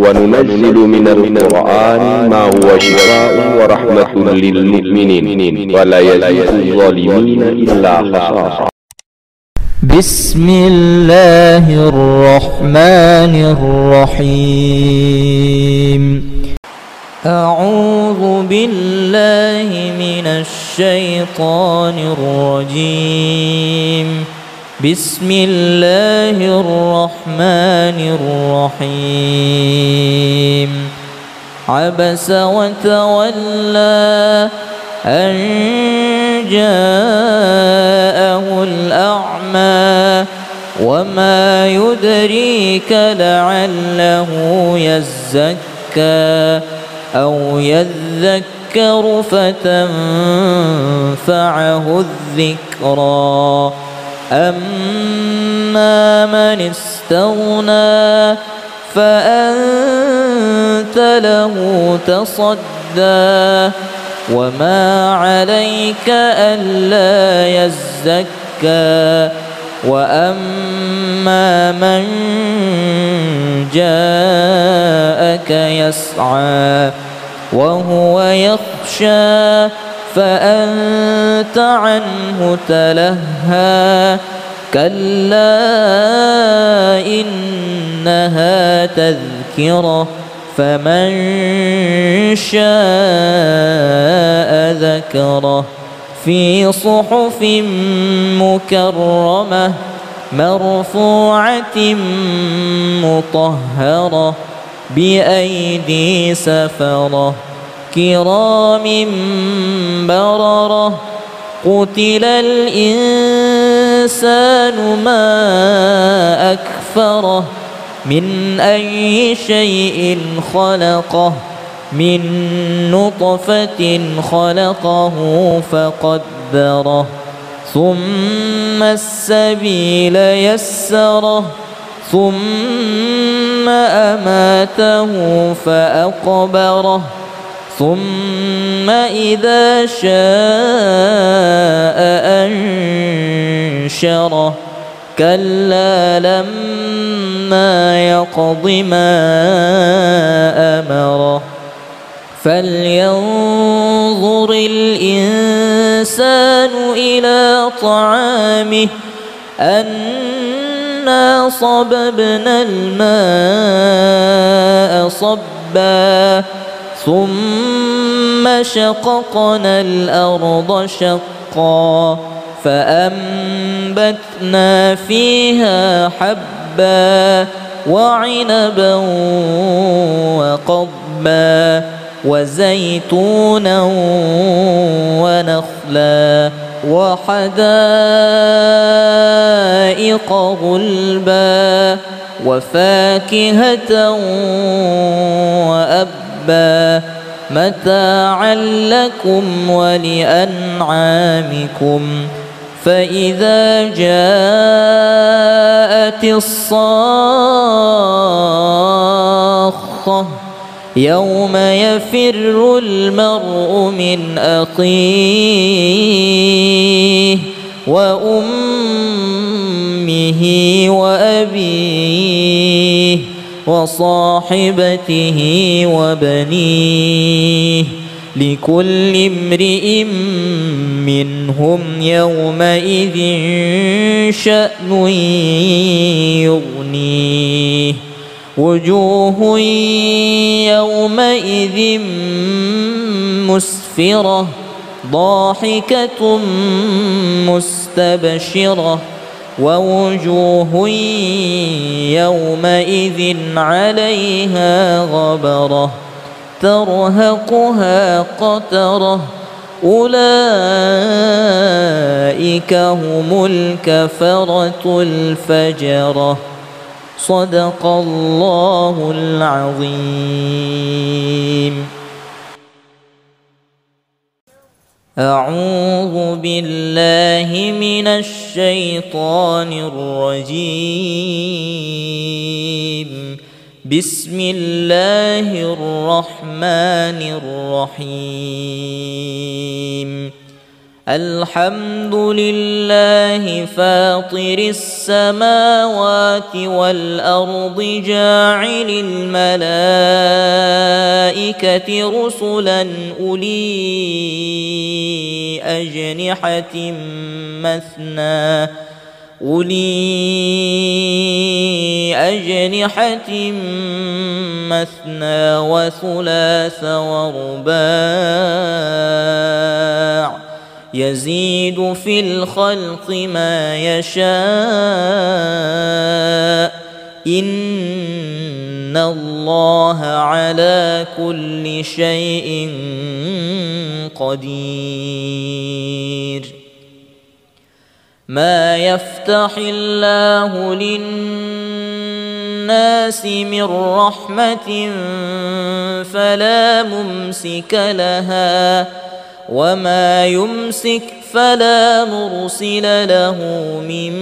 وننزل من القرآن ما هو شفاء ورحمة للمؤمنين ولا يزيد الظالمين إلا خسارا. بسم الله الرحمن الرحيم. أعوذ بالله من الشيطان الرجيم. بسم الله الرحمن الرحيم. عبس وتولى أن جاءه الأعمى وما يدريك لعله يزكى أو يذكر فتنفعه الذكرى. أما من استغنى فأنت له تصدى وما عليك ألا يزكى. وأما من جاءك يسعى وهو يخشى فأنت عنه تلهى. كلا إنها تذكرة فمن شاء ذكره. في صحف مكرمة مرفوعة مطهرة بأيدي سفرة كرام بررة. قتل الإنسان ما أكفره من أي شيء خلقه من نطفة خلقه فقدره ثم السبيل يسره ثم أماته فأقبره ثم إذا شاء أنشره. كلا لما يقض ما أمره. فلينظر الإنسان إلى طعامه أنا صببنا الماء صبا ثم شققنا الأرض شقا فأنبتنا فيها حبا وعنبا وقضبا وزيتونا ونخلا وحدائق غلبا وفاكهة وأبا متاعا لكم ولأنعامكم. فإذا جاءت الصاخة يوم يفر المرء من أخيه وأمه وأبيه وصاحبته وبنيه لكل امرئ منهم يومئذ شأن يغنيه. وجوه يومئذ مسفرة ضاحكة مستبشرة ووجوه يومئذ عليها غبرة ترهقها قترة. أولئك هم الكفرة الفجرة. صدق الله العظيم. أعوذ بالله من الشيطان الرجيم. بسم الله الرحمن الرحيم. الحمد لله فاطر السماوات والأرض جاعل الملائكة رسلا أولي أجنحة مثنى وثلاث ورباع يزيد في الخلق ما يشاء إن الله على كل شيء قدير. ما يفتح الله للناس من رحمة فلا ممسك لها وما يمسك فلا مرسل له من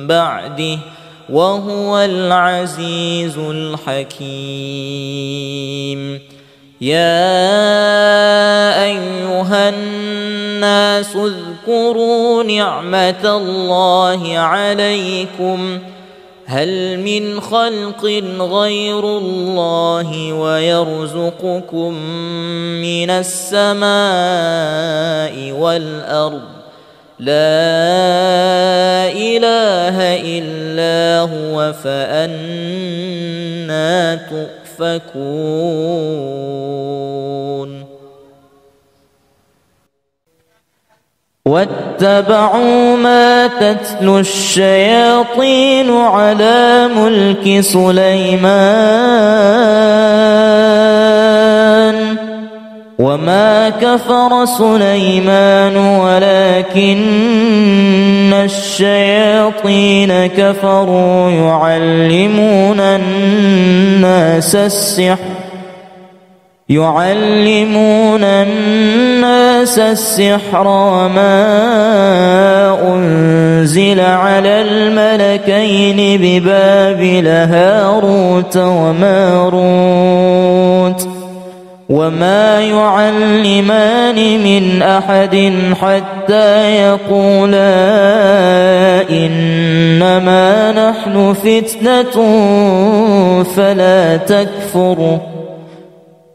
بعده وهو العزيز الحكيم. يا أيها الناس اذكروا نعمة الله عليكم هل من خلق غير الله ويرزقكم من السماء والأرض لا إله إلا هو فأنى تؤفكون. واتبعوا ما تتلو الشياطين على ملك سليمان وما كفر سليمان ولكن الشياطين كفروا يعلمون الناس السحر وما أنزل على الملكين ببابل هاروت وماروت وما يعلمان من أحد حتى يقولا إنما نحن فتنة فلا تكفر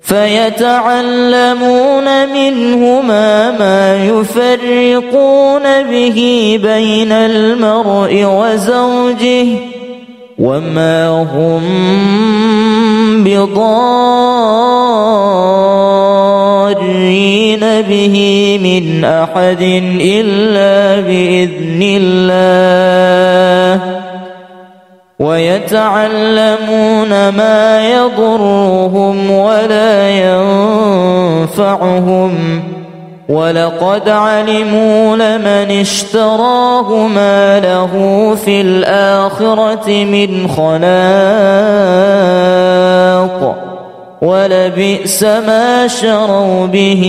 فيتعلمون منهما ما يفرقون به بين المرء وزوجه وما هم بضارين به من أحد إلا بإذن الله ويتعلمون ما يضرهم ولا ينفعهم ولقد علموا لمن اشتراه ما له في الآخرة من خلاق ولبئس ما شروا به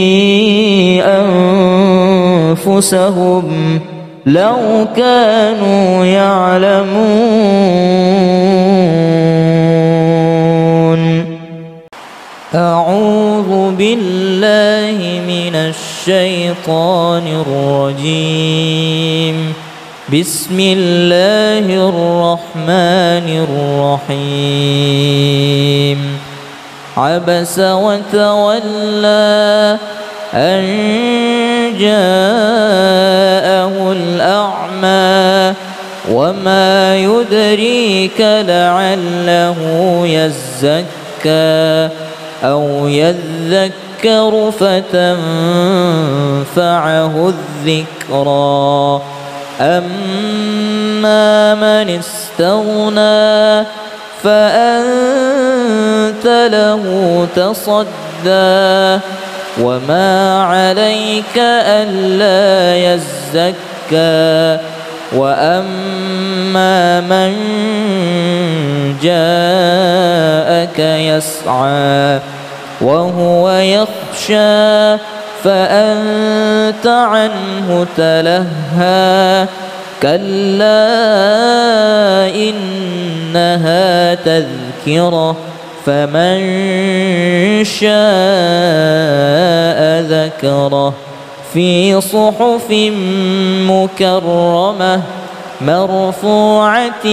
أنفسهم لو كانوا يعلمون. أعوذ بالله من الشيطان الرجيم. بسم الله الرحمن الرحيم. عبس وتولى أن جاءه الأعمى وما يدريك لعله يزكى أو يذكر فتنفعه الذكرى أما من استغنى فأنت له تصدى وما عليك ألا يزكى وأما من جاءك يسعى وهو يخشى فأنت عنه تلهى كلا إنها تذكرة فمن شاء ذكره في صحف مكرمة مرفوعة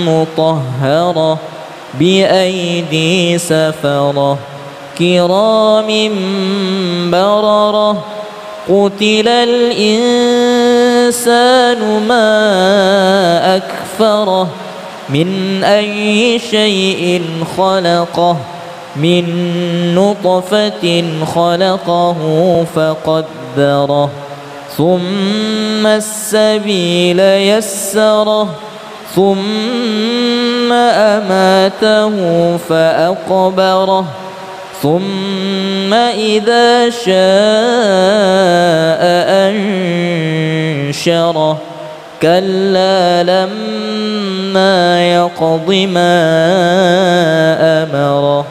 مطهرة بأيدي سفرة كرام بررة قتل الإنسان ما أكفره من أي شيء خلقه من نطفة خلقه فقدره ثم السبيل يسره ثم أماته فأقبره ثم إذا شاء أنشره كلا لما يقض ما أمره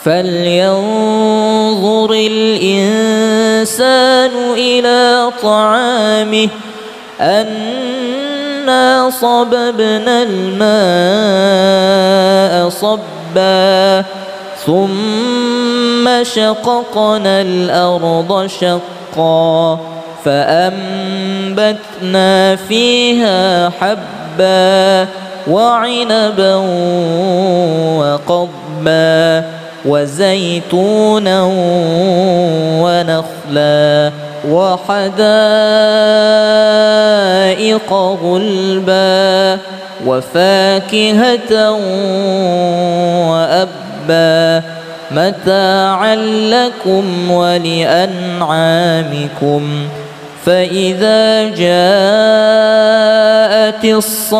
فلينظر الإنسان إلى طعامه أنا صببنا الماء صبا ثم شققنا الأرض شقا فأنبتنا فيها حبا وعنبا وقضبا وزيتونا ونخلا وحدائق غلبا وفاكهة وأبا متاعا لكم ولأنعامكم فإذا جاءت الصاخة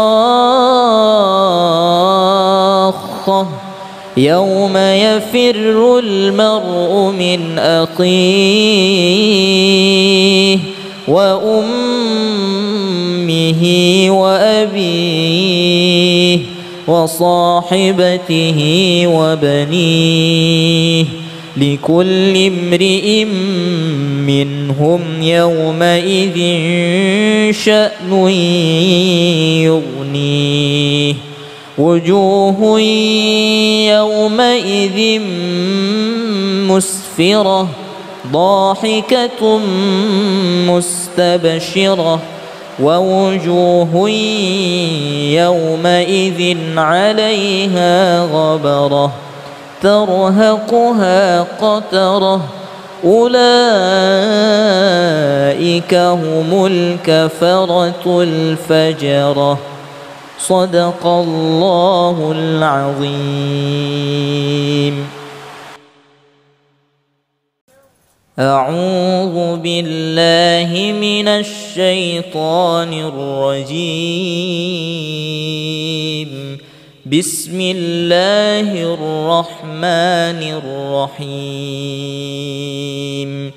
يوم يفر المرء من أخيه وأمه وأبيه وصاحبته وبنيه لكل امرئ منهم يومئذ شأن يغنيه وجوه يومئذ مسفرة ضاحكة مستبشرة ووجوه يومئذ عليها غبرة ترهقها قترة أولئك هم الكفرة الفجرة صدق الله العظيم. أعوذ بالله من الشيطان الرجيم. بسم الله الرحمن الرحيم.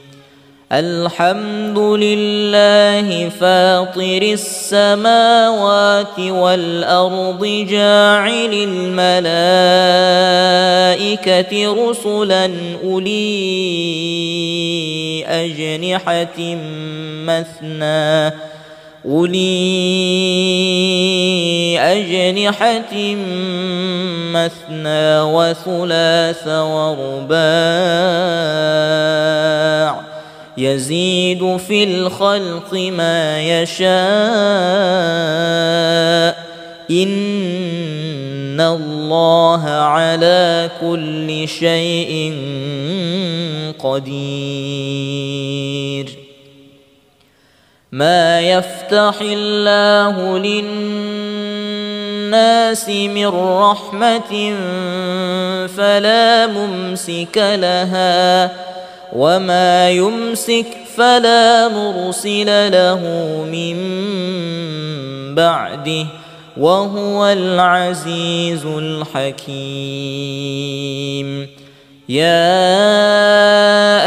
الحمد لله فاطر السماوات والأرض جاعل الملائكة رسلا أولي أجنحة مثنى وثلاث ورباع يزيد في الخلق ما يشاء إن الله على كل شيء قدير. ما يفتح الله للناس من رحمة فلا ممسك لها وما يمسك فلا مرسل له من بعده وهو العزيز الحكيم. يا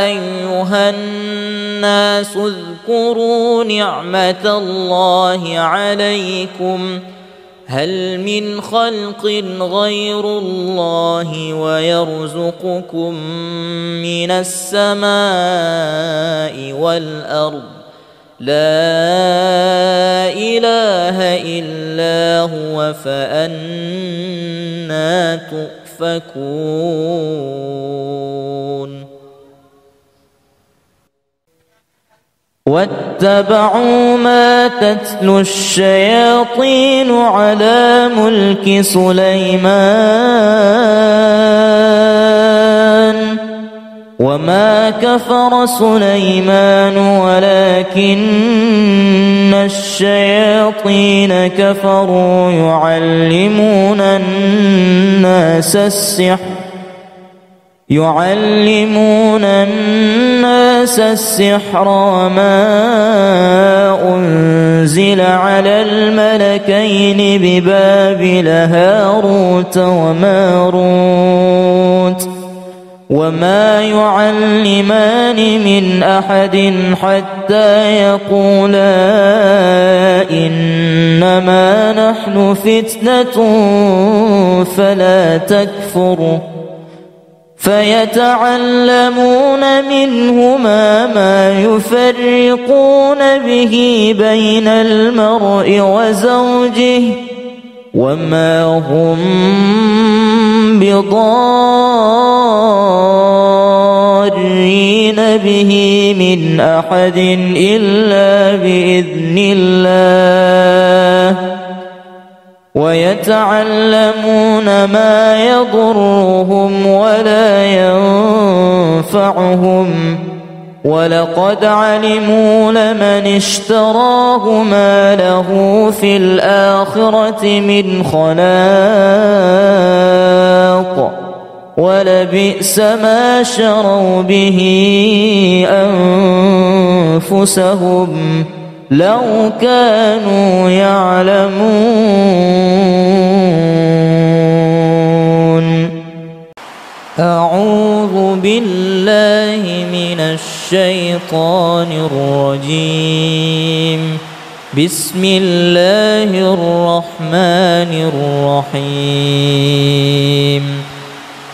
أيها الناس اذكروا نعمة الله عليكم هل من خلق غير الله ويرزقكم من السماء والأرض لا إله إلا هو فأنى تؤفكون. واتبعوا ما تتلو الشياطين على ملك سليمان وما كفر سليمان ولكن الشياطين كفروا يعلمون الناس السحر وما أنزل على الملكين ببابل هاروت وماروت وما يعلمان من أحد حتى يقولا إنما نحن فتنة فلا تكفر فيتعلمون منهما ما يفرقون به بين المرء وزوجه وما هم بضارين به من أحد إلا بإذن الله ويتعلمون ما يضرهم ولا ينفعهم ولقد علموا لمن اشتراه ما له في الآخرة من خلاق ولبئس ما شروا به أنفسهم لو كانوا يعلمون. أعوذ بالله من الشيطان الرجيم. بسم الله الرحمن الرحيم.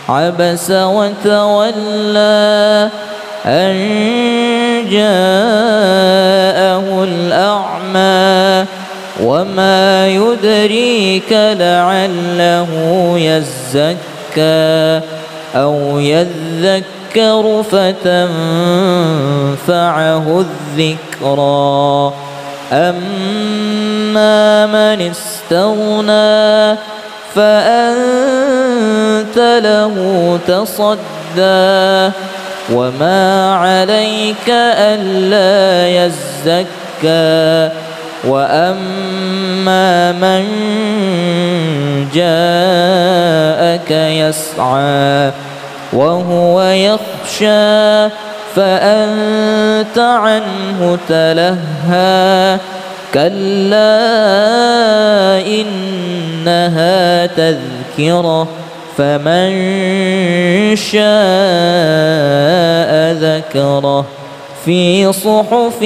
عبس وتولى أن جاءه الأعمى وما يدريك لعله يزكى أو يذكر فتنفعه الذكرى أما من استغنى فأنت له تصدى وما عليك ألا يزكى وأما من جاءك يسعى وهو يخشى فأنت عنه تلهى كلا إنها تذكرة فمن شاء ذكره في صحف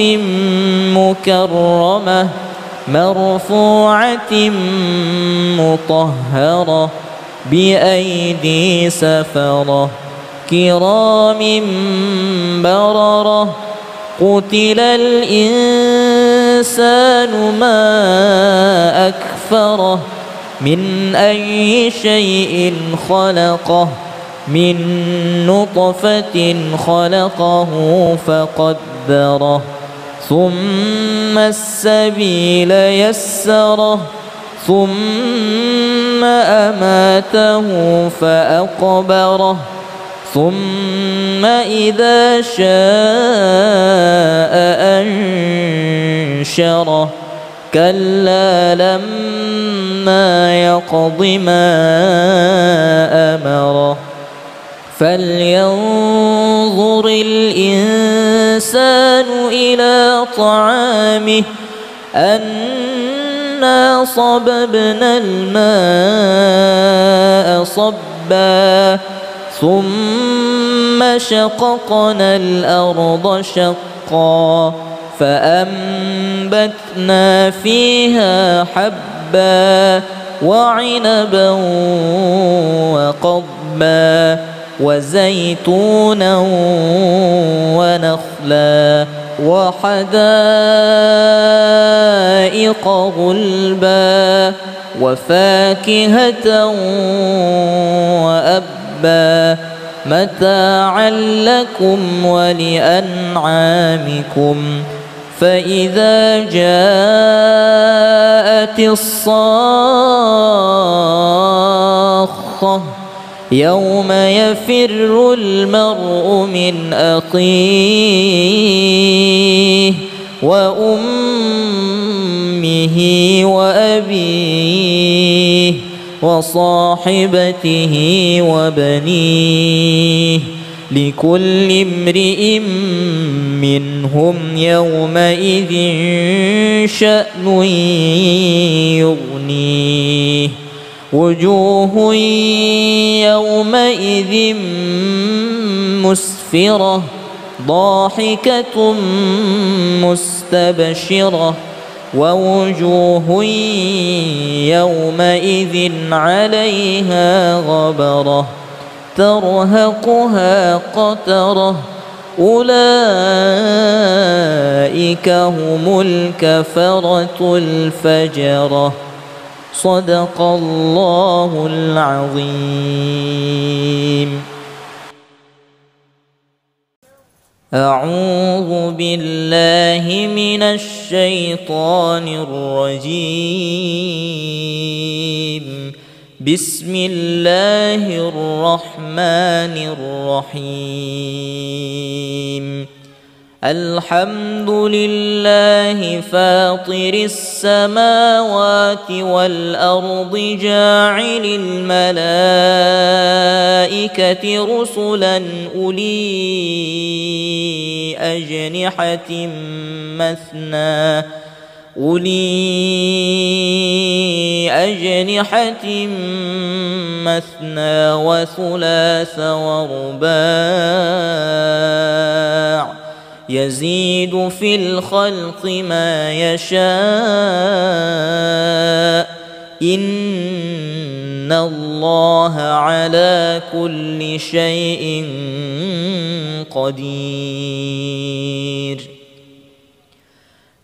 مكرمة مرفوعة مطهرة بأيدي سفرة كرام بررة قتل الإنسان ما أكفره من أي شيء خلقه من نطفة خلقه فقدره ثم السبيل يسره ثم أماته فأقبره ثم إذا شاء أنشره كلا لما يقض ما أمره فلينظر الإنسان إلى طعامه أنا صببنا الماء صبا ثم شققنا الأرض شقا فأنبتنا فيها حبا وعنبا وقضبا وزيتونا ونخلا وحدائق غلبا وفاكهة وأبا متاعا لكم ولأنعامكم فإذا جاءت الصاخة يوم يفر المرء من أخيه وأمه وأبيه وصاحبته وبنيه لكل امرئ منهم يومئذ شأن يغنيه وجوه يومئذ مسفرة ضاحكة مستبشرة ووجوه يومئذ عليها غبرة ترهقها قترة أولئك هم الكفرة الفجرة صدق الله العظيم. أعوذ بالله من الشيطان الرجيم. بسم الله الرحمن الرحيم. الحمد لله فاطر السماوات والأرض جاعل الملائكة رسلا أولي أجنحة مثنى وثلاث ورباع يزيد في الخلق ما يشاء إن الله على كل شيء قدير.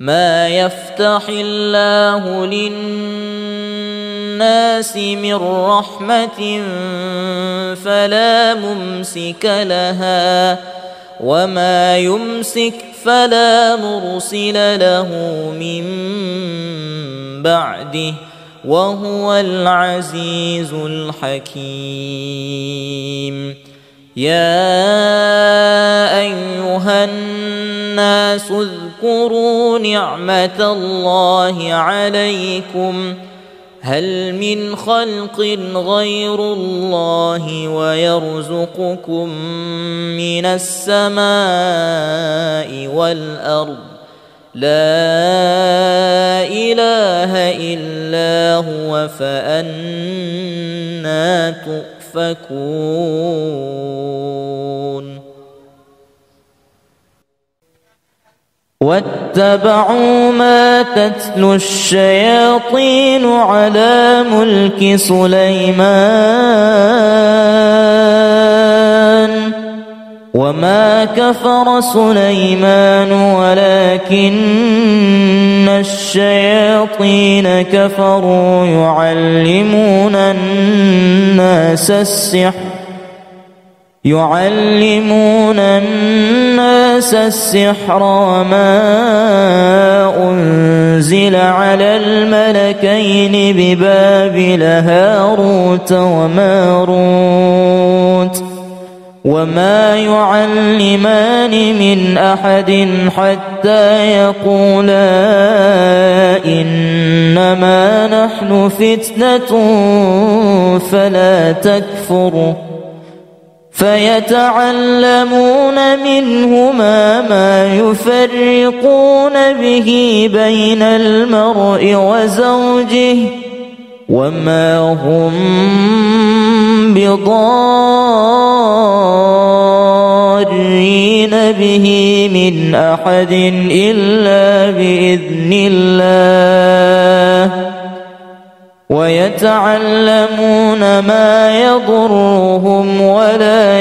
ما يفتح الله للناس من رحمة فلا ممسك لها وما يمسك فلا مرسل له من بعده وهو العزيز الحكيم. يا أيها الناس اذكروا نعمة الله عليكم هل من خلق غير الله ويرزقكم من السماء والأرض لا إله إلا هو فأنى تؤفكون. واتبعوا ما تتلو الشياطين على ملك سليمان وما كفر سليمان ولكن الشياطين كفروا يعلمون الناس السحر وما أنزل على الملكين ببابل هاروت وماروت وما يعلمان من أحد حتى يقولا إنما نحن فتنة فلا تكفر فيتعلمون منهما ما يفرقون به بين المرء وزوجه وما هم بضارين به من أحد إلا بإذن الله ويتعلمون ما يضرهم ولا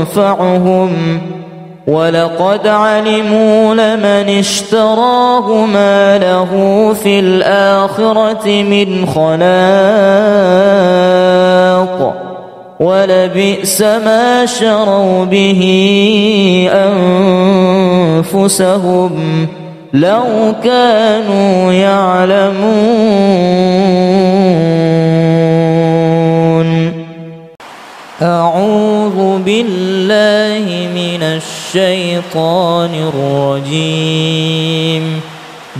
ينفعهم ولقد علموا لمن اشتراه ما له في الآخرة من خلاق ولبئس ما شروا به أنفسهم لو كانوا يعلمون. أعوذ بالله من الشيطان الرجيم.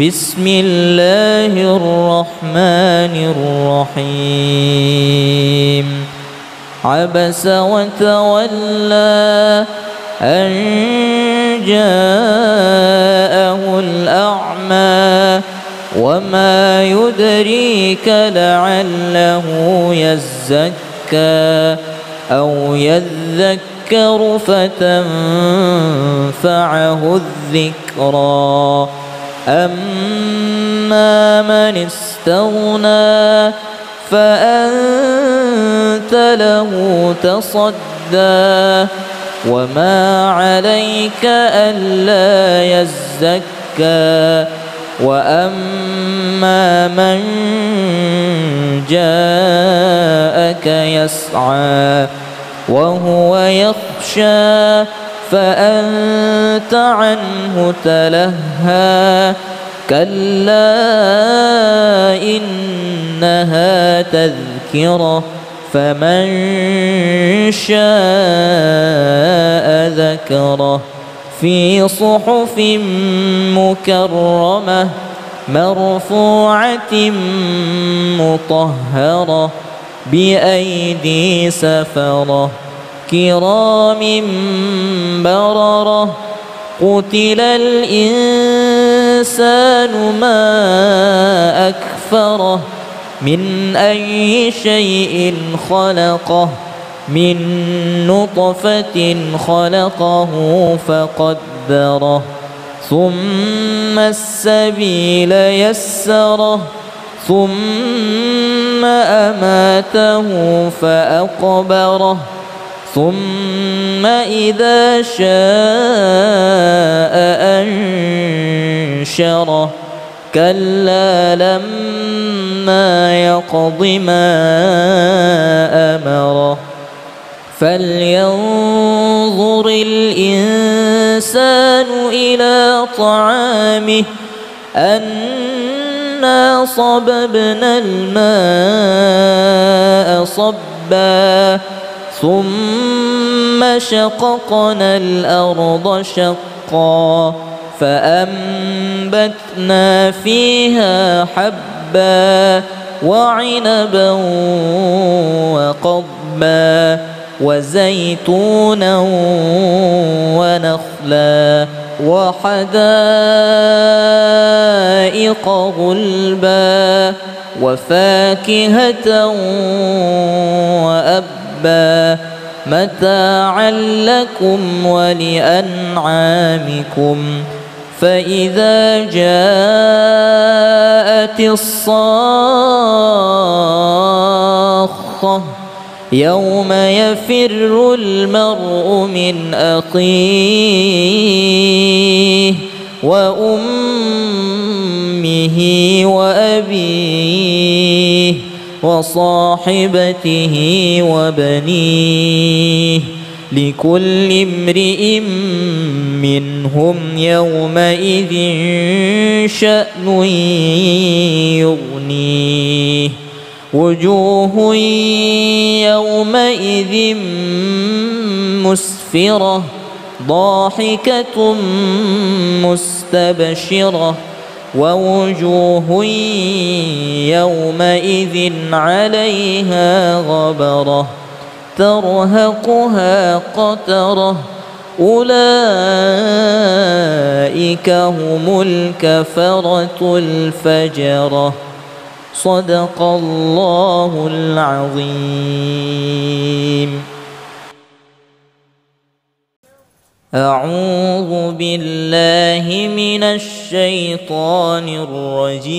بسم الله الرحمن الرحيم. عبس وتولى أن جاءه الأعمى وما يدريك لعله يزكى أو يذكر فتنفعه الذكرى. أما من استغنى فأنت له تصدى وما عليك ألا يزكى. وأما من جاءك يسعى وهو يخشى فأنت عنه تلهى. كلا إنها تذكرة فمن شاء ذكره. في صحف مكرمة مرفوعة مطهرة بأيدي سفرة كرام بررة. قتل الإنسان ما أكفره من أي شيء خلقه من نطفة خلقه فقدره ثم السبيل يسره ثم أماته فأقبره ثم إذا شاء أنشره. كلا لما يقض ما أمره. فلينظر الإنسان إلى طعامه أنا صببنا الماء صبا ثم شققنا الأرض شقا فأنبتنا فيها حبا وعنبا وقضبا وزيتونا ونخلا وحدائق غلبا وفاكهة وأبا متاعا لكم ولأنعامكم. فإذا جاءت الصاخة يوم يفر المرء من أخيه وأمه وأبيه وصاحبته وبنيه لكل امرئ منهم يومئذ شأن يغنيه. وجوه يومئذ مسفرة ضاحكة مستبشرة ووجوه يومئذ عليها غبرة ترهقها قترة أولئك هم الكفرة الفجرة. صدق الله العظيم. أعوذ بالله من الشيطان الرجيم.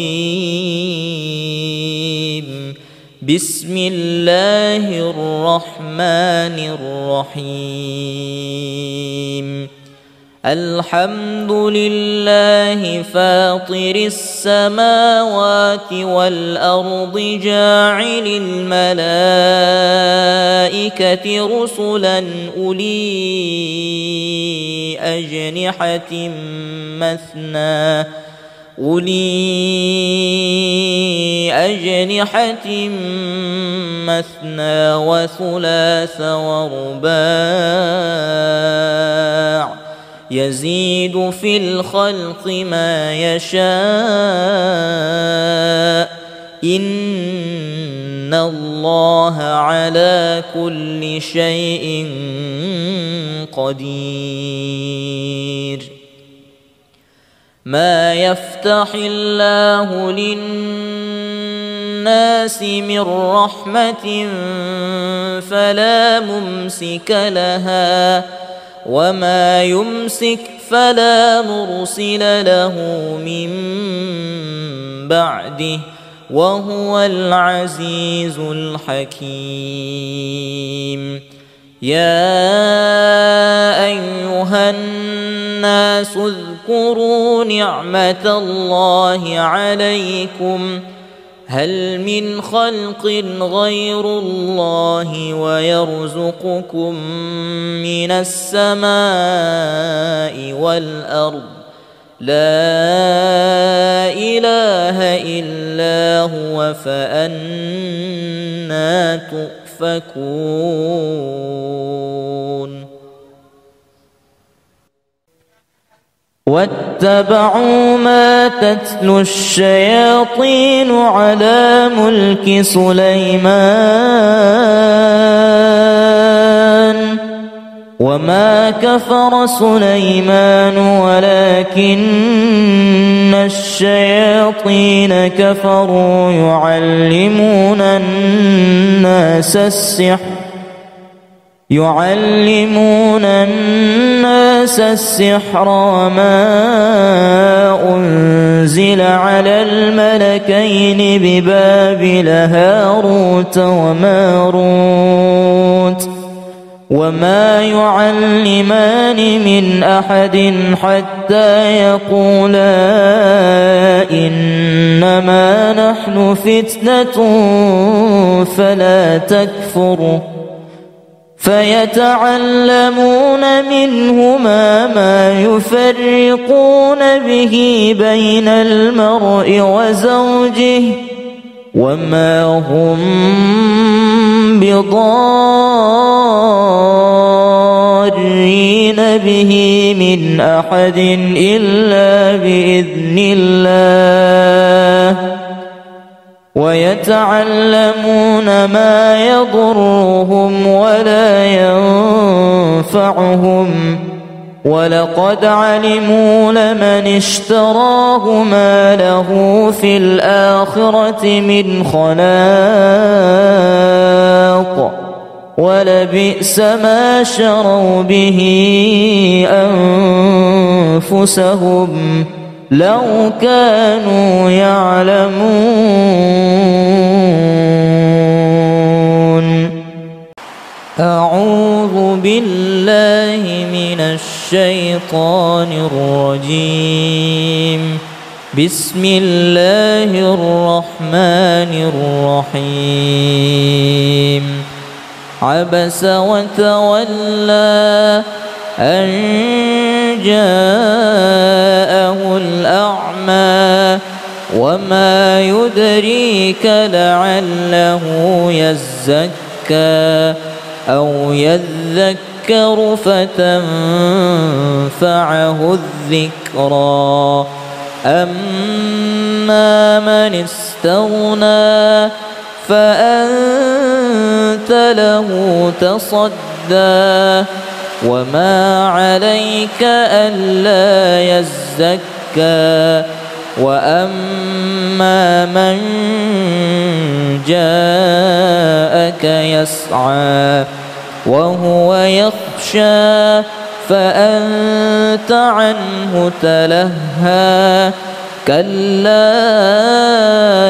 بسم الله الرحمن الرحيم. الحمد لله فاطر السماوات والأرض جاعل الملائكة رسلا أولي أجنحة مثنى وثلاث ورباع يزيد في الخلق ما يشاء إن الله على كل شيء قدير. ما يفتح الله للناس من رحمة فلا ممسك لها وما يمسك فلا مرسل له من بعده وهو العزيز الحكيم. يا أيها الناس اذكروا نعمة الله عليكم هل من خلق غير الله ويرزقكم من السماء والأرض لا إله إلا هو فأنى تؤفكون. واتبعوا ما تتلو الشياطين على ملك سليمان وما كفر سليمان ولكن الشياطين كفروا يعلمون الناس السحر وما أنزل على الملكين ببابل هاروت وماروت وما يعلمان من أحد حتى يقولا إنما نحن فتنة فلا تكفر فيتعلمون منهما ما يفرقون به بين المرء وزوجه وما هم بضارين به من أحد إلا بإذن الله ويتعلمون ما يضرهم ولا ينفعهم ولقد علموا لمن اشتراه ما له في الآخرة من خلاق ولبئس ما شروا به أنفسهم لو كانوا يعلمون. أعوذ بالله من الشيطان الرجيم. بسم الله الرحمن الرحيم. عبس وتولى أن جاءه الأعمى وما يدريك لعله يزكى أو يذكر فتنفعه الذكرى أما من استغنى فأنت له تصدى وما عليك ألا يزكى وأما من جاءك يسعى وهو يخشى فأنت عنه تلهى كلا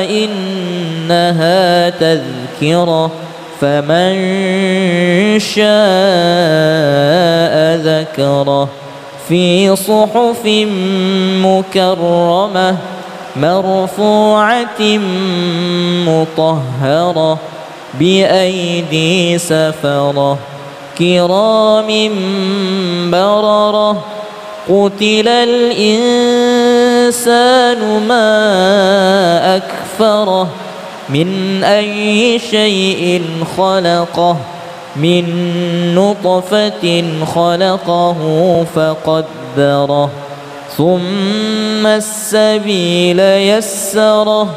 إنها تذكرة فمن شاء ذكره في صحف مكرمة مرفوعة مطهرة بأيدي سفرة كرام بررة قتل الإنسان ما أكفره من أي شيء خلقه من نطفة خلقه فقدره ثم السبيل يسره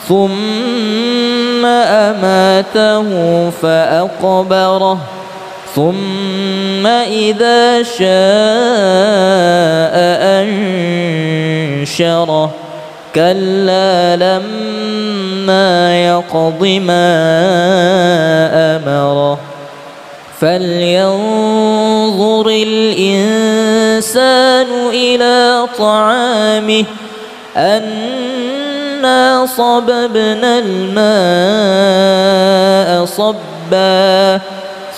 ثم أماته فأقبره ثم إذا شاء أنشره كلا لما يقض ما أمره فلينظر الإنسان إلى طعامه أنا صببنا الماء صبا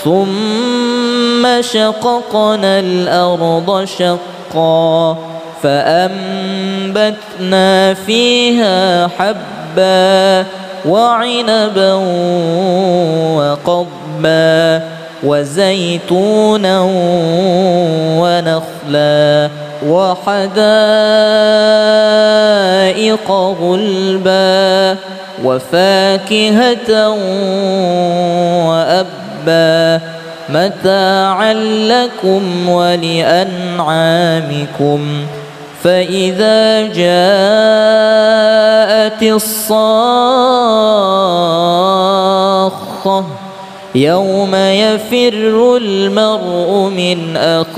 ثم شققنا الأرض شقا فأنبتنا فيها حبا وعنبا وقضبا وزيتونا ونخلا وحدائق غلبا وفاكهة وأبا متاعا لكم ولأنعامكم فإذا جاءت الصاخة يوم يفر المرء من أخيه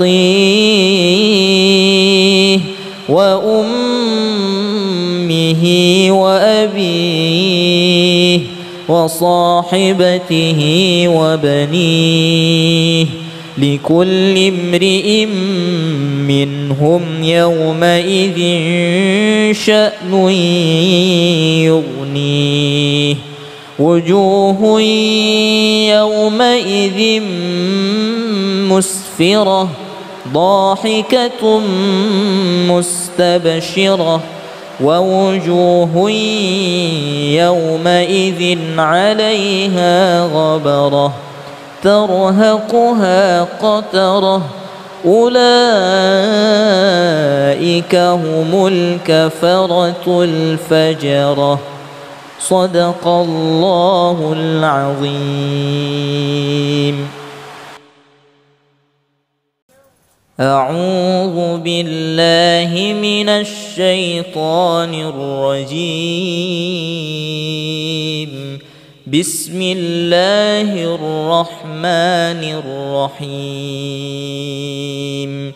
وأمه وأبيه وصاحبته وبنيه لكل امرئ منهم يومئذ شأن يغنيه وجوه يومئذ مسفرة ضاحكة مستبشرة ووجوه يومئذ عليها غبرة ترهقها قترة أولئك هم الكفرة الفجرة صدق الله العظيم. أعوذ بالله من الشيطان الرجيم. بسم الله الرحمن الرحيم.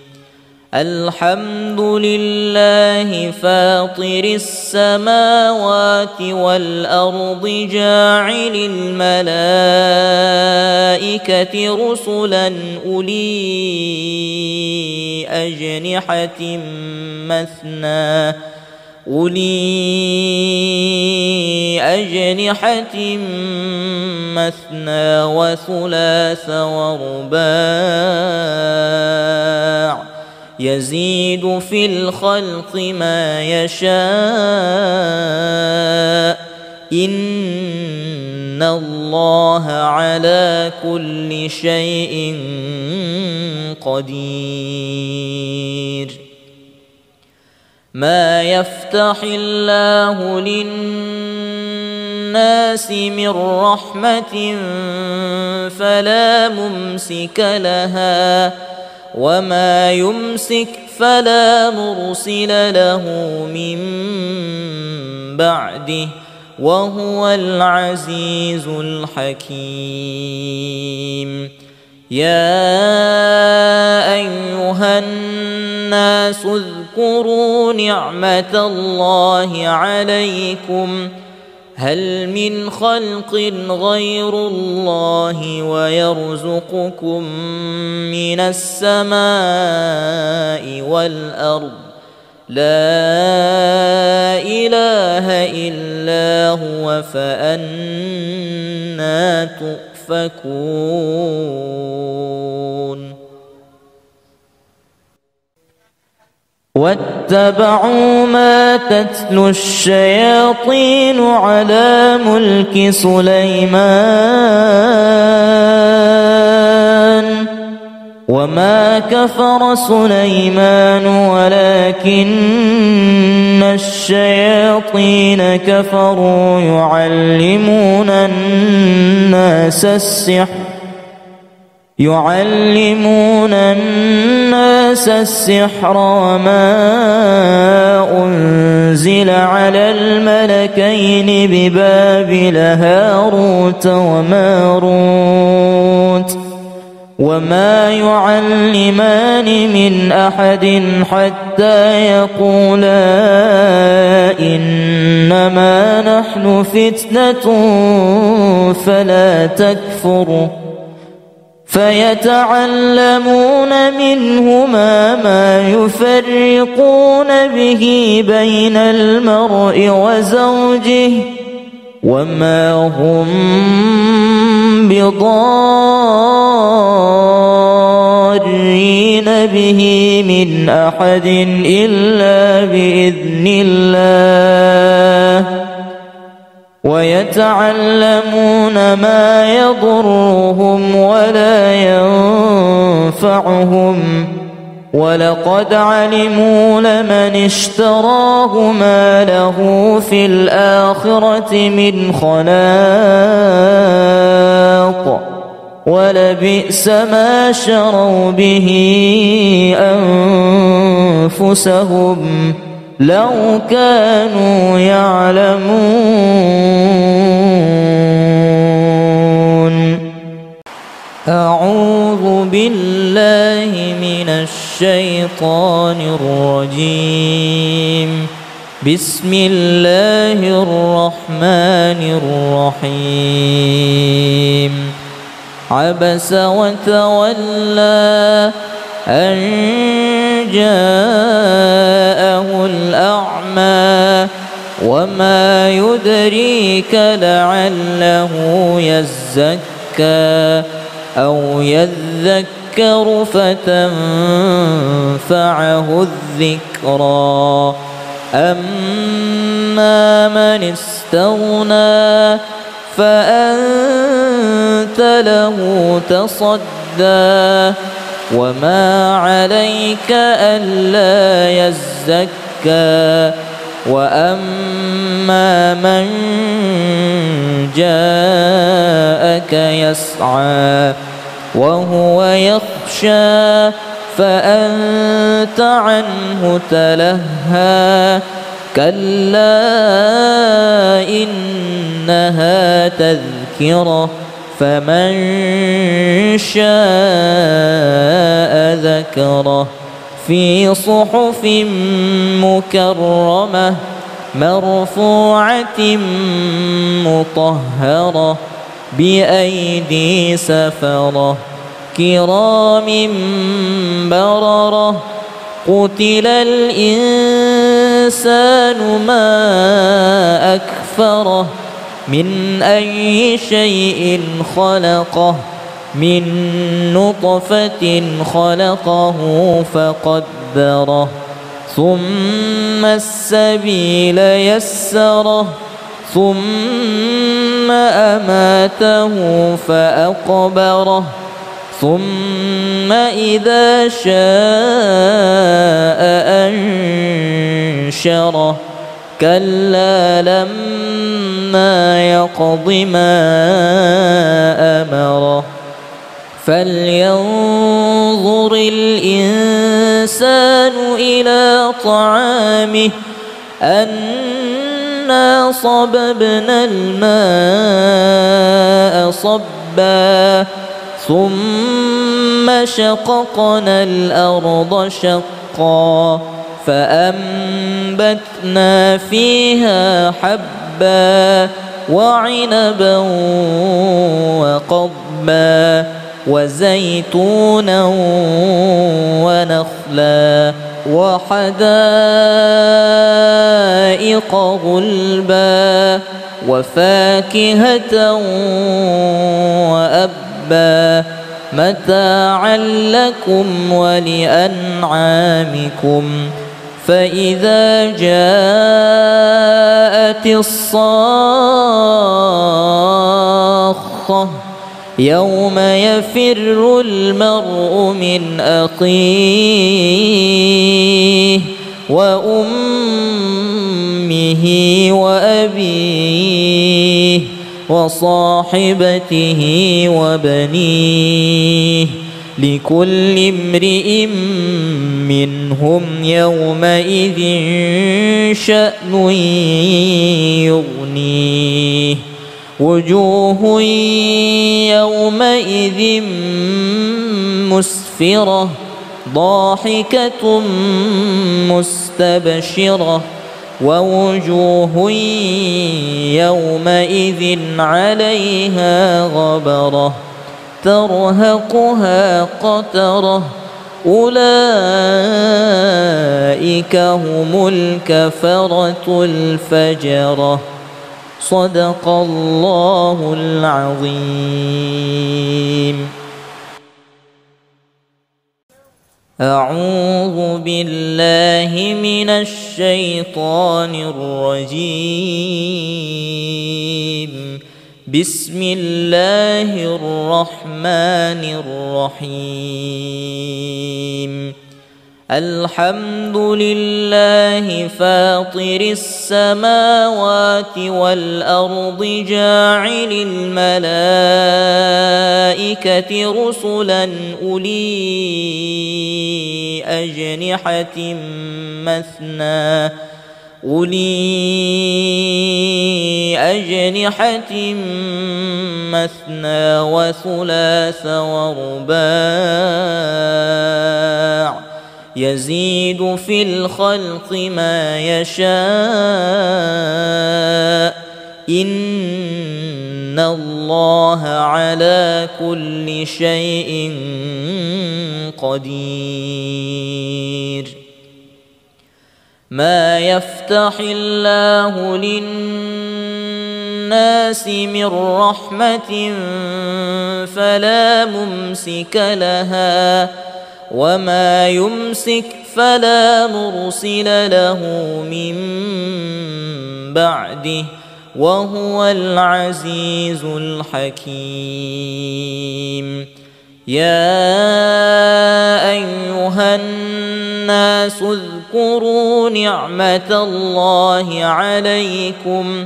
الحمد لله فاطر السماوات والأرض جاعل الملائكة رسلا أولي أجنحة مثنى وثلاث ورباع يزيد في الخلق ما يشاء إن الله على كل شيء قدير. ما يفتح الله للناس من رحمة فلا ممسك لها وما يمسك فلا مرسل له من بعده وهو العزيز الحكيم. يا أيها الناس اذكروا نعمة الله عليكم هل من خلق غير الله ويرزقكم من السماء والأرض لا إله إلا هو فأنى تؤفكون. واتبعوا ما تتلو الشياطين على ملك سليمان وما كفر سليمان ولكن الشياطين كفروا يعلمون الناس السحر وما أنزل على الملكين ببابل هاروت وماروت وما يعلمان من أحد حتى يقولا إنما نحن فتنة فلا تكفر فيتعلمون منهما ما يفرقون به بين المرء وزوجه وما هم بضارين به من أحد إلا بإذن الله ويتعلمون ما يضرهم ولا ينفعهم ولقد علموا لمن اشتراه ما له في الآخرة من خلاق ولبئس ما شروا به أنفسهم لو كانوا يعلمون. أعوذ بالله من الشيطان الرجيم. بسم الله الرحمن الرحيم. عبس وتولى أن جاءه الأعمى وما يدريك لعله يزكى أو يذكر فتنفعه الذكرى أما من استغنى فأنت له تصدى وما عليك ألا يزكى وأما من جاءك يسعى وهو يخشى فأنت عنه تلهى كلا إنها تذكرة فمن شاء ذكره في صحف مكرمة مرفوعة مطهرة بأيدي سفرة كرام بررة قتل الإنسان ما أكفره من أي شيء خلقه من نطفة خلقه فقدره ثم السبيل يسره ثم أماته فأقبره ثم إذا شاء أنشره كلا لما يقض ما أمره فلينظر الإنسان إلى طعامه أنا صببنا الماء صبا ثم شققنا الأرض شقا فأنبتنا فيها حبا وعنبا وقضبا وزيتونا ونخلا وحدائق غلبا وفاكهة وأبا متاعا لكم ولأنعامكم فإذا جاءت الصاخة يوم يفر المرء من أخيه وأمه وأبيه وصاحبته وبنيه لكل امرئ منهم يومئذ شأن يغنيه وجوه يومئذ مسفرة ضاحكة مستبشرة ووجوه يومئذ عليها غبرة ترهقها قترة أولئك هم الكفرة الفجرة صدق الله العظيم. أعوذ بالله من الشيطان الرجيم. بسم الله الرحمن الرحيم. الحمد لله فاطر السماوات والأرض جاعل الملائكة رسلا أولي أجنحة مثنى وثلاث ورباع يزيد في الخلق ما يشاء إن الله على كل شيء قدير. ما يفتح الله للناس من رحمة فلا ممسك لها وما يمسك فلا مرسل له من بعده وهو العزيز الحكيم. يا أيها الناس اذكروا نعمة الله عليكم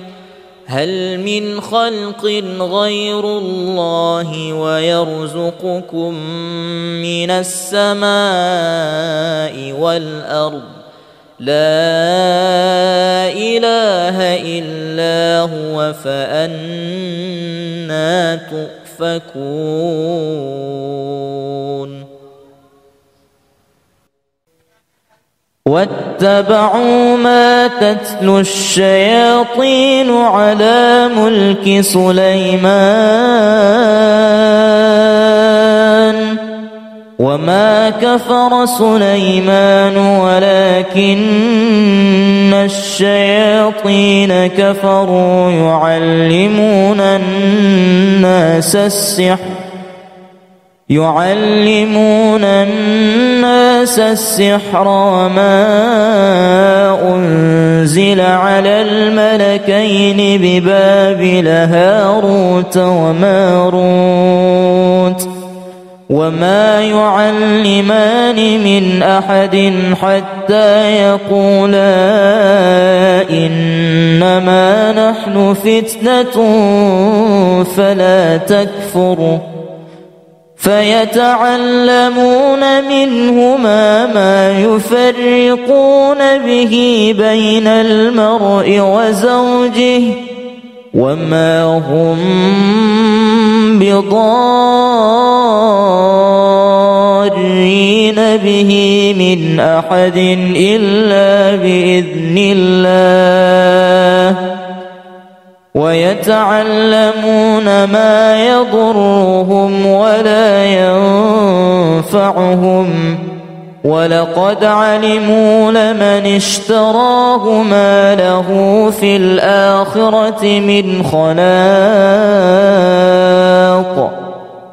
هل من خلق غير الله ويرزقكم من السماء والأرض لا إله إلا هو فأنى تؤفكون. واتبعوا ما تتلو الشياطين على ملك سليمان وما كفر سليمان ولكن الشياطين كفروا يعلمون الناس السحر وما أنزل على الملكين ببابل هاروت وماروت وما يعلمان من أحد حتى يقولا إنما نحن فتنة فلا تكفر فيتعلمون منهما ما يفرقون به بين المرء وزوجه وما هم بضارين به من أحد إلا بإذن الله ويتعلمون ما يضرهم ولا ينفعهم ولقد علموا لمن اشتراه ما له في الآخرة من خلاق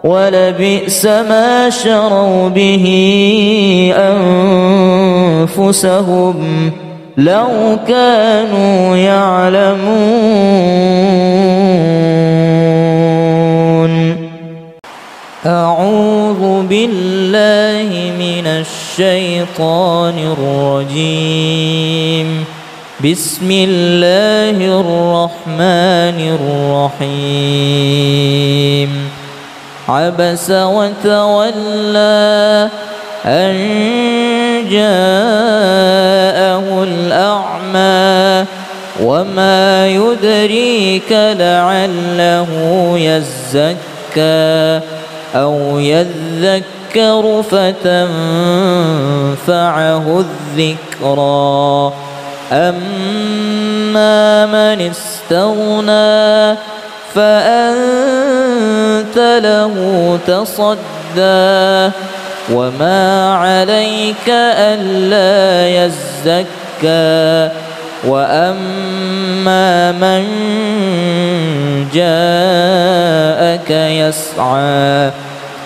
ولبئس ما شروا به أنفسهم لو كانوا يعلمون. أعوذ بالله من الشيطان الرجيم. بسم الله الرحمن الرحيم. عبس وتولى أن جاءه الأعمى وما يدريك لعله يزكى أو يذكر فتنفعه الذكرى. أما من استغنى فأنت له تصدى وما عليك ألا يزكى. وأما من جاءك يسعى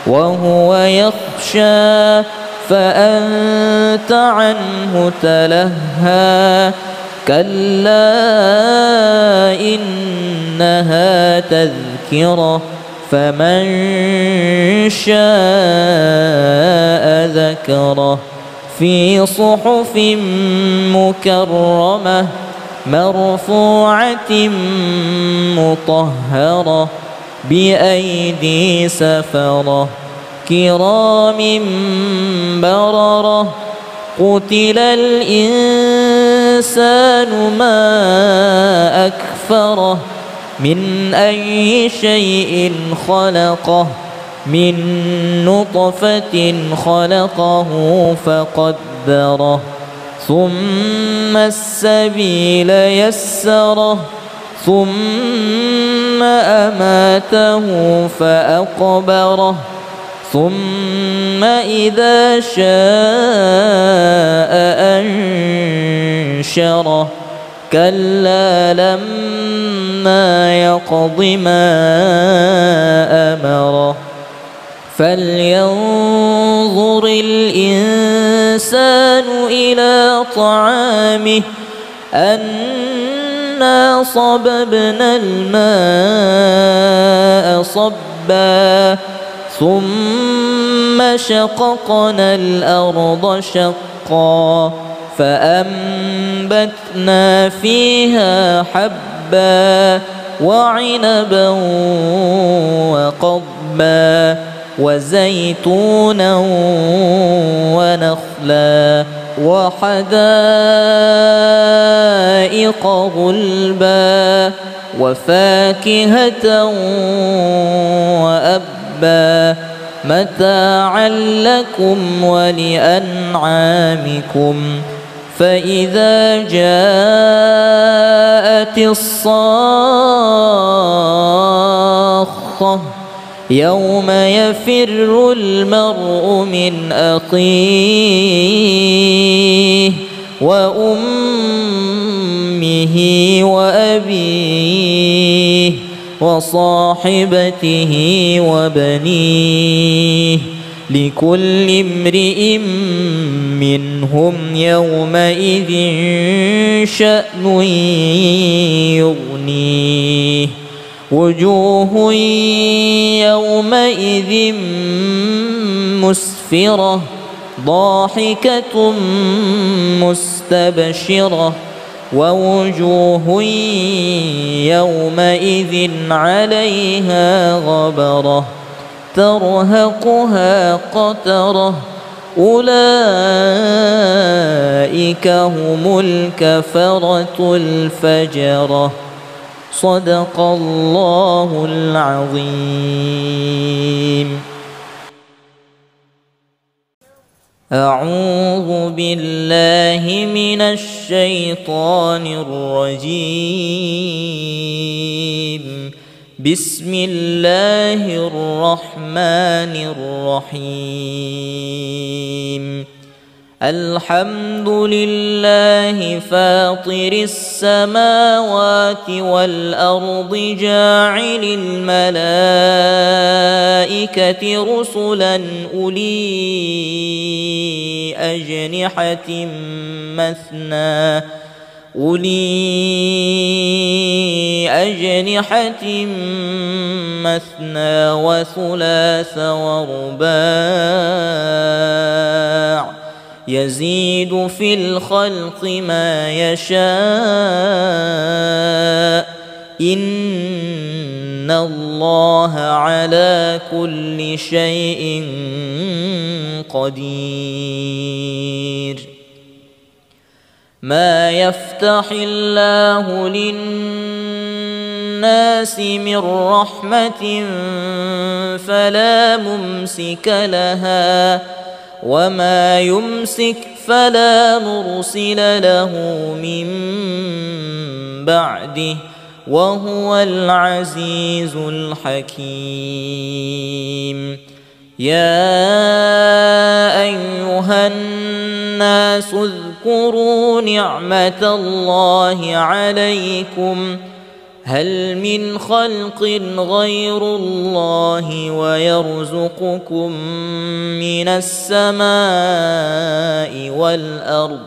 وهو يخشى فأنت عنه تلهى. كلا إنها تذكرة فمن شاء ذكره. في صحف مكرمة مرفوعة مطهرة بأيدي سفرة كرام بررة. قتل الإنسان ما أكفره من أي شيء خلقه من نطفة خلقه فقدره ثم السبيل يسره ثم أماته فأقبره ثم إذا شاء أنشره. كلا لما يقض ما أمره. فلينظر الإنسان إلى طعامه أنا صببنا الماء صبا ثم شققنا الأرض شقا فأنبتنا فيها حبا وعنبا وقضبا وزيتونا ونخلا وحدائق غلبا وفاكهة وأبا متاعا لكم ولأنعامكم. فإذا جاءت الصاخة يوم يفر المرء من أخيه وأمه وأبيه وصاحبته وبنيه لكل امرئ منهم يومئذ شأن يغنيه. وجوه يومئذ مسفرة ضاحكة مستبشرة ووجوه يومئذ عليها غبرة ترهقها قترة أولئك هم الكفرة الفجرة. صدق الله العظيم. أعوذ بالله من الشيطان الرجيم. بسم الله الرحمن الرحيم. الحمد لله فاطر السماوات والأرض جاعل الملائكة رسلا أولي أجنحة مثنى وثلاث ورباع يزيد في الخلق ما يشاء إن الله على كل شيء قدير. ما يفتح الله للناس من رحمة فلا ممسك لها وما يمسك فلا مرسل له من بعده وهو العزيز الحكيم. يا أيها الناس اذكروا نعمة الله عليكم هل من خلق غير الله ويرزقكم من السماء والأرض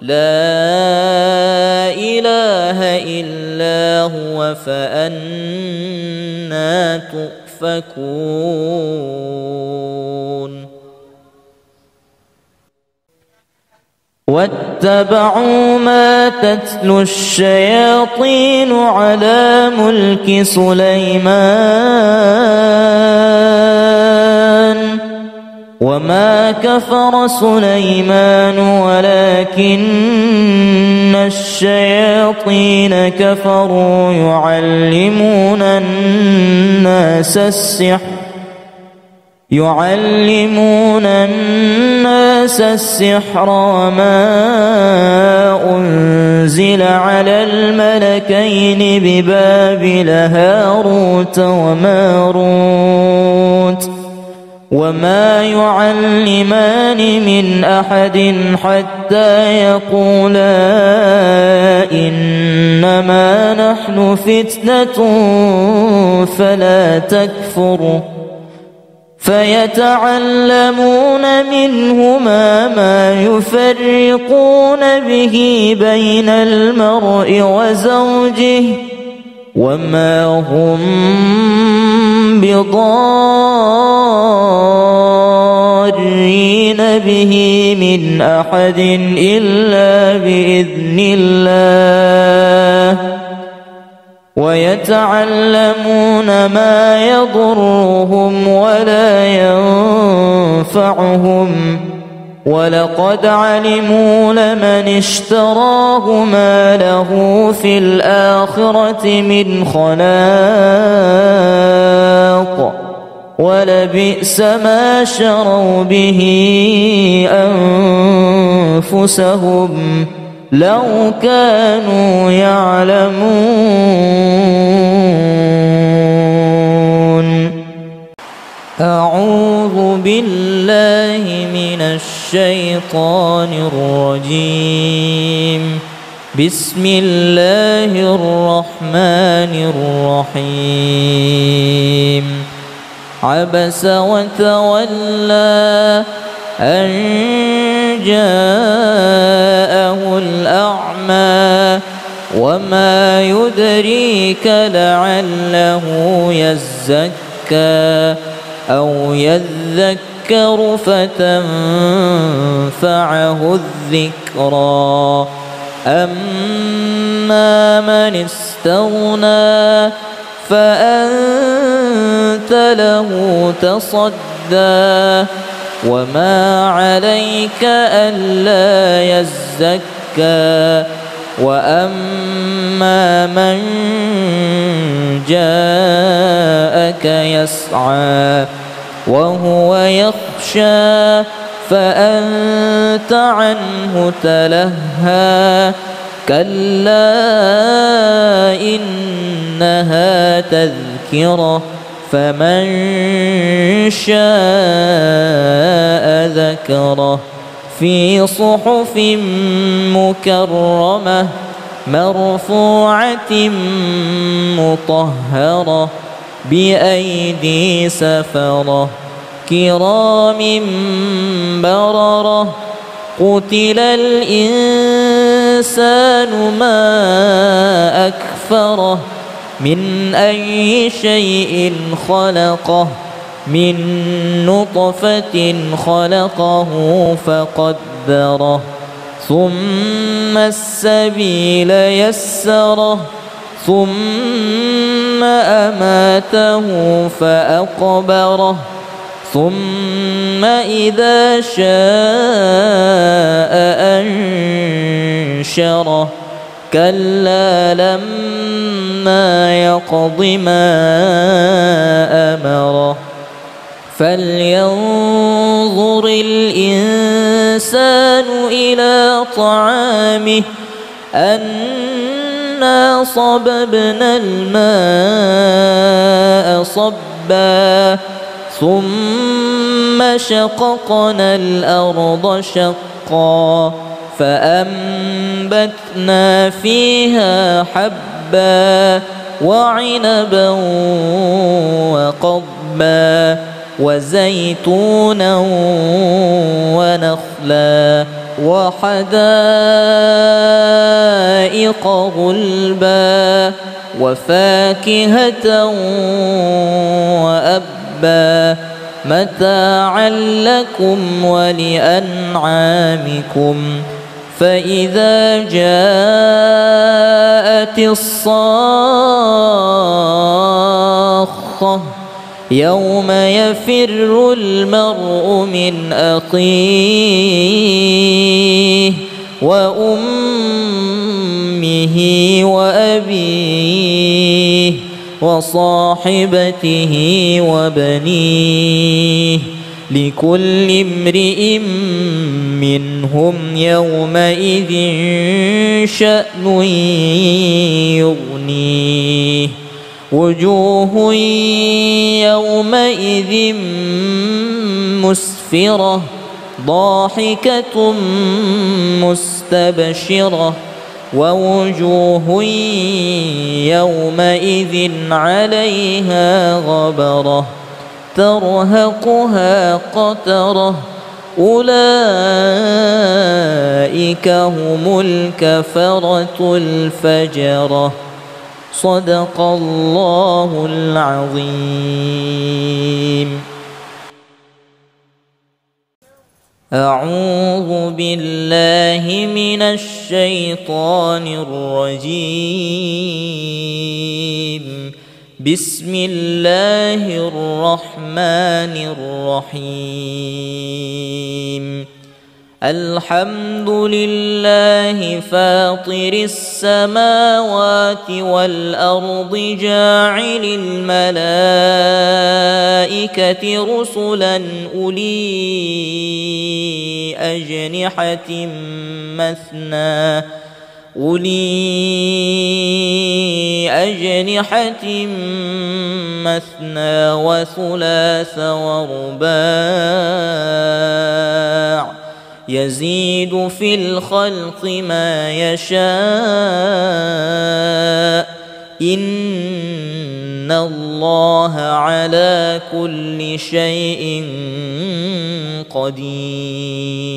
لا إله إلا هو فأنى تؤفكون. واتبعوا ما تتلو الشياطين على ملك سليمان وما كفر سليمان ولكن الشياطين كفروا يعلمون الناس السحر وما أنزل على الملكين ببابل هاروت وماروت وما يعلمان من أحد حتى يقولا إنما نحن فتنة فلا تكفر فيتعلمون منهما ما يفرقون به بين المرء وزوجه وما هم بضارين به من أحد إلا بإذن الله ويتعلمون ما يضرهم ولا ينفعهم ولقد علموا لمن اشتراه ما له في الآخرة من خلاق ولبئس ما شروا به أنفسهم لو كانوا يعلمون. أعوذ بالله من الشيطان الرجيم. بسم الله الرحمن الرحيم. عبس وتولى أن جاءه الأعمى وما يدريك لعله يزكى أو يذكر فتنفعه الذكرى أما من استغنى فأنت له تصدى وما عليك ألا يزكى وأما من جاءك يسعى وهو يخشى فأنت عنه تلهى كلا إنها تذكرة فمن شاء ذكره في صحف مكرمة مرفوعة مطهرة بأيدي سفرة كرام بررة قتل الإنسان ما أكفره من أي شيء خلقه من نطفة خلقه فقدره ثم السبيل يسره ثم أماته فأقبره ثم إذا شاء أنشره كلا لما يقض ما أمره فلينظر الإنسان إلى طعامه أنا صببنا الماء صبا ثم شققنا الأرض شقا فأنبتنا فيها حبا وعنبا وقضبا وزيتونا ونخلا وحدائق غلبا وفاكهة وأبا متاعا لكم ولأنعامكم فإذا جاءت الصاخة يوم يفر المرء من أخيه وأمه وأبيه وصاحبته وبنيه لكل امرئ منهم يومئذ شأن يغنيه وجوه يومئذ مسفرة ضاحكة مستبشرة ووجوه يومئذ عليها غبرة ترهقها قترة أولئك هم الكفرة الفجرة صدق الله العظيم. أعوذ بالله من الشيطان الرجيم. بسم الله الرحمن الرحيم. الحمد لله فاطر السماوات والأرض جاعل الملائكة رسلا أولي أجنحة مثنى وثلاث ورباع يزيد في الخلق ما يشاء إن الله على كل شيء قدير.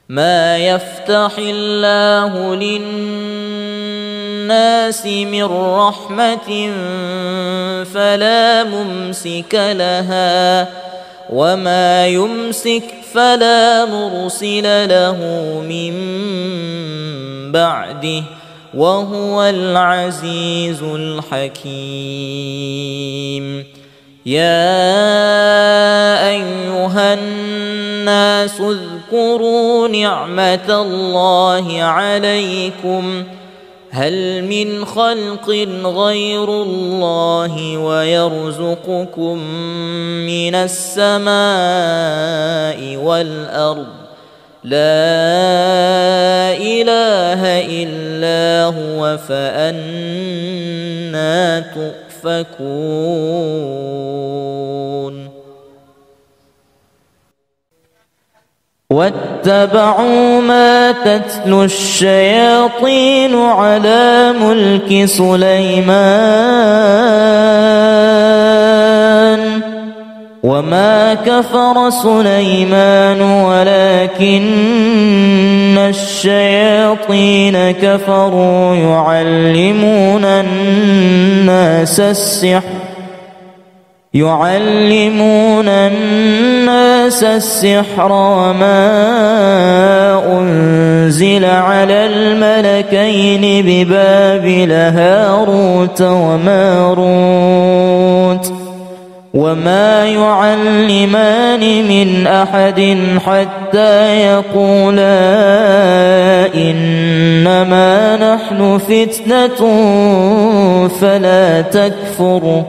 ما يفتح الله للناس من رحمة فلا ممسك لها وما يمسك فلا مرسل له من بعده وهو العزيز الحكيم. يا أيها الناس اذكروا نعمة الله عليكم هل من خلق غير الله ويرزقكم من السماء والأرض لا إله إلا هو فأنى تؤفكون. واتبعوا ما تتلو الشياطين على ملك سليمان وما كفر سليمان ولكن الشياطين كفروا يعلمون الناس السحر وما أنزل على الملكين ببابل هاروت وماروت وما يعلمان من أحد حتى يقولا إنما نحن فتنة فلا تكفر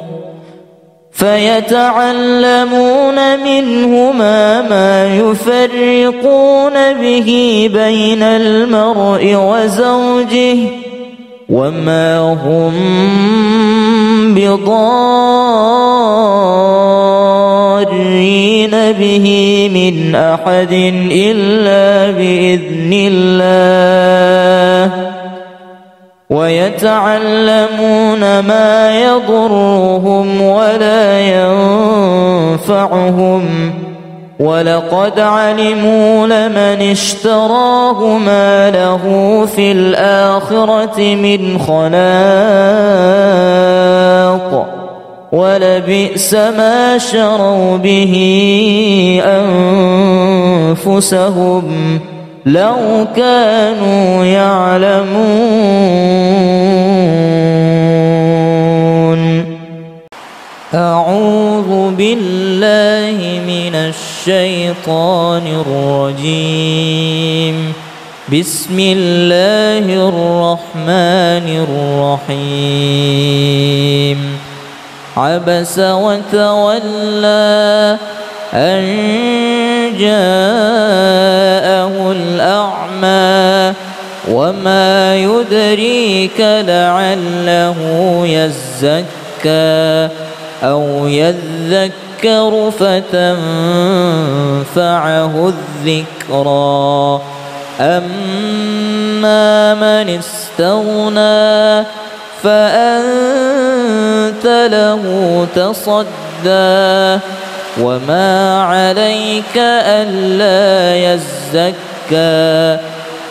فيتعلمون منهما ما يفرقون به بين المرء وزوجه وما هم بضارين به من أحد إلا بإذن الله ويتعلمون ما يضرهم ولا ينفعهم ولقد علموا لمن اشتراه ما له في الآخرة من خلاق ولبئس ما شروا به أنفسهم لو كانوا يعلمون. أعوذ بالله من الشيطان الرجيم. بسم الله الرحمن الرحيم. عبس وتولى أن جاءه الأعمى وما يدريك لعله يزكى أو يذكر فتنفعه الذكرى أما من استغنى فأنت له تصدى وما عليك ألا يزكى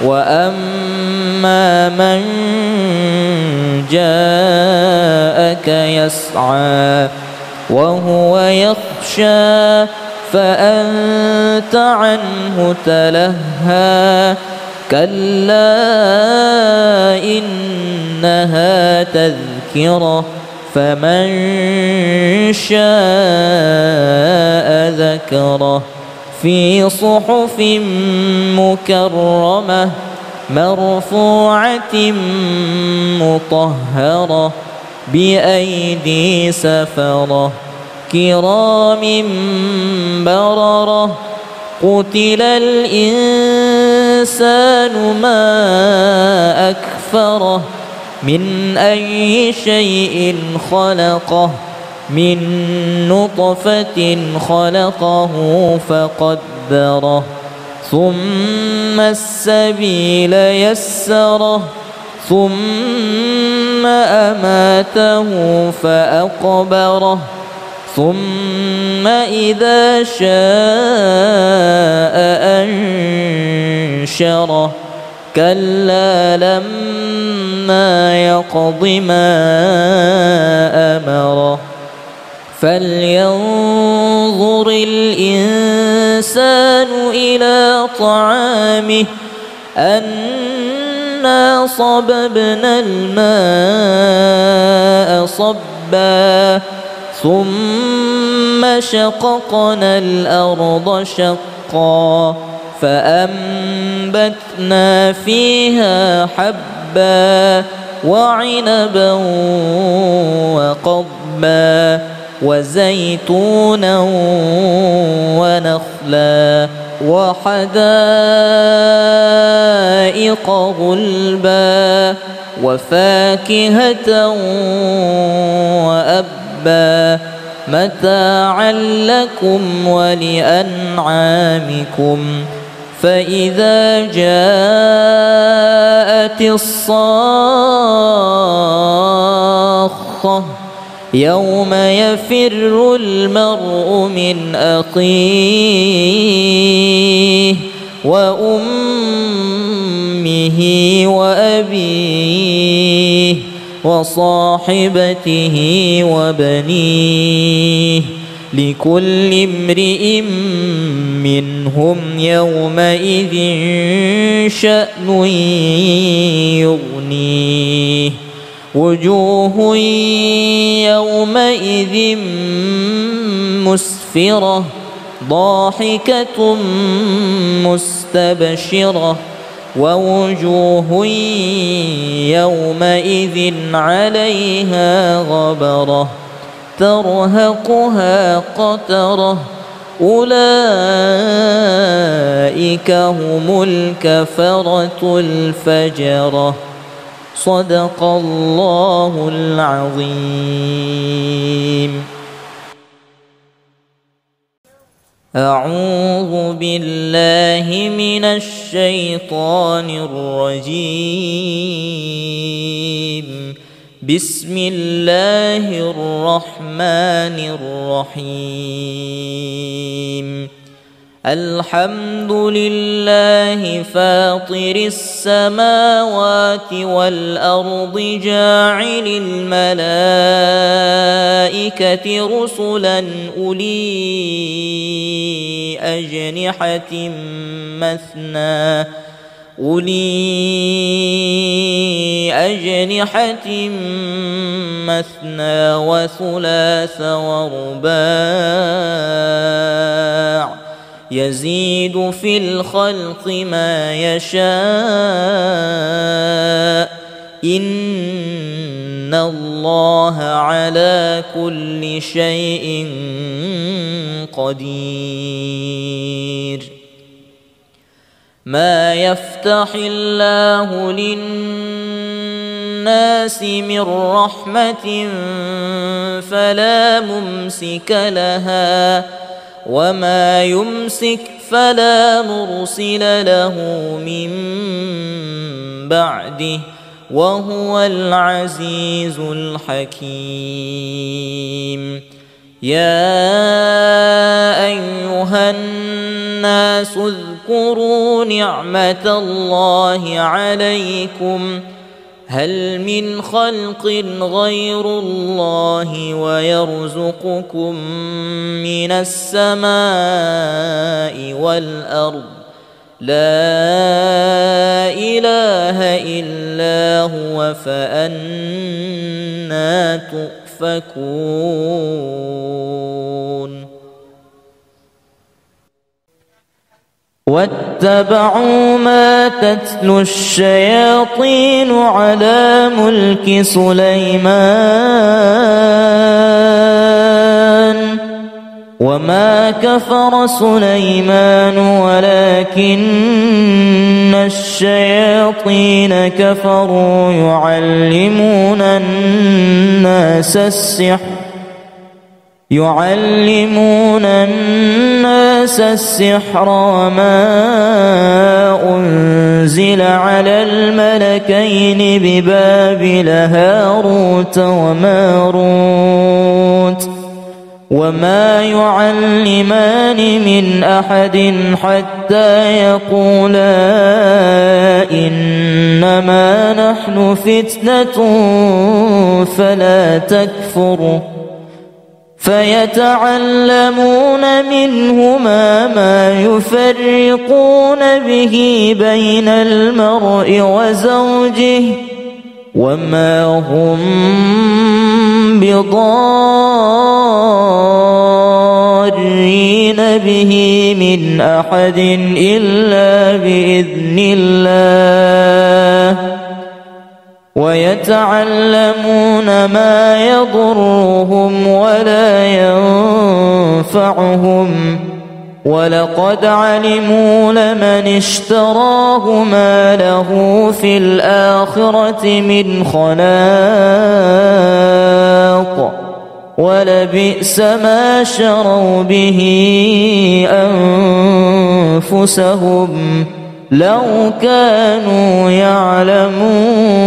وأما من جاءك يسعى وهو يخشى فأنت عنه تلهى كلا إنها تذكرة فمن شاء ذكره في صحف مكرمة مرفوعة مطهرة بأيدي سفرة كرام بررة قتل الإنسان ما أكفره من أي شيء خلقه من نطفة خلقه فقدره ثم السبيل يسره ثم أماته فأقبره ثم إذا شاء أنشره كلا لما يقض ما أمره فلينظر الإنسان إلى طعامه أنا صببنا الماء صبا ثم شققنا الأرض شقا فأنبتنا فيها حبا وعنبا وقضبا وزيتونا ونخلا وحدائق غلبا وفاكهة وأبا متاعا لكم ولأنعامكم فإذا جاءت الصاخة يوم يفر المرء من أخيه وأمه وأبيه وصاحبته وبنيه لكل امرئ منهم يومئذ شأن يغنيه وجوه يومئذ مسفرة ضاحكة مستبشرة ووجوه يومئذ عليها غبرة ترهقها قترة أولئك هم الكفرة الفجرة صدق الله العظيم. أعوذ بالله من الشيطان الرجيم. بسم الله الرحمن الرحيم. الحمد لله فاطر السماوات والأرض جاعل الملائكة رسلا أولي أجنحة مثنى وثلاث ورباع يزيد في الخلق ما يشاء إن الله على كل شيء قدير. ما يفتح الله للناس من رحمة فلا ممسك لها وما يمسك فلا مرسل له من بعده وهو العزيز الحكيم. يا أيها الناس اذكروا نعمة الله عليكم هل من خلق غير الله ويرزقكم من السماء والأرض لا إله إلا هو فأنى تؤفكون. واتبعوا ما تتلو الشياطين على ملك سليمان وما كفر سليمان ولكن الشياطين كفروا يعلمون الناس السحر وما أنزل على الملكين ببابل هاروت وماروت وما يعلمان من أحد حتى يقولا إنما نحن فتنة فلا تكفر فيتعلمون منهما ما يفرقون به بين المرء وزوجه وما هم بضارين به من أحد إلا بإذن الله ويتعلمون ما يضرهم ولا ينفعهم ولقد علموا لمن اشتراه ما له في الآخرة من خلاق ولبئس ما شروا به أنفسهم لو كانوا يعلمون.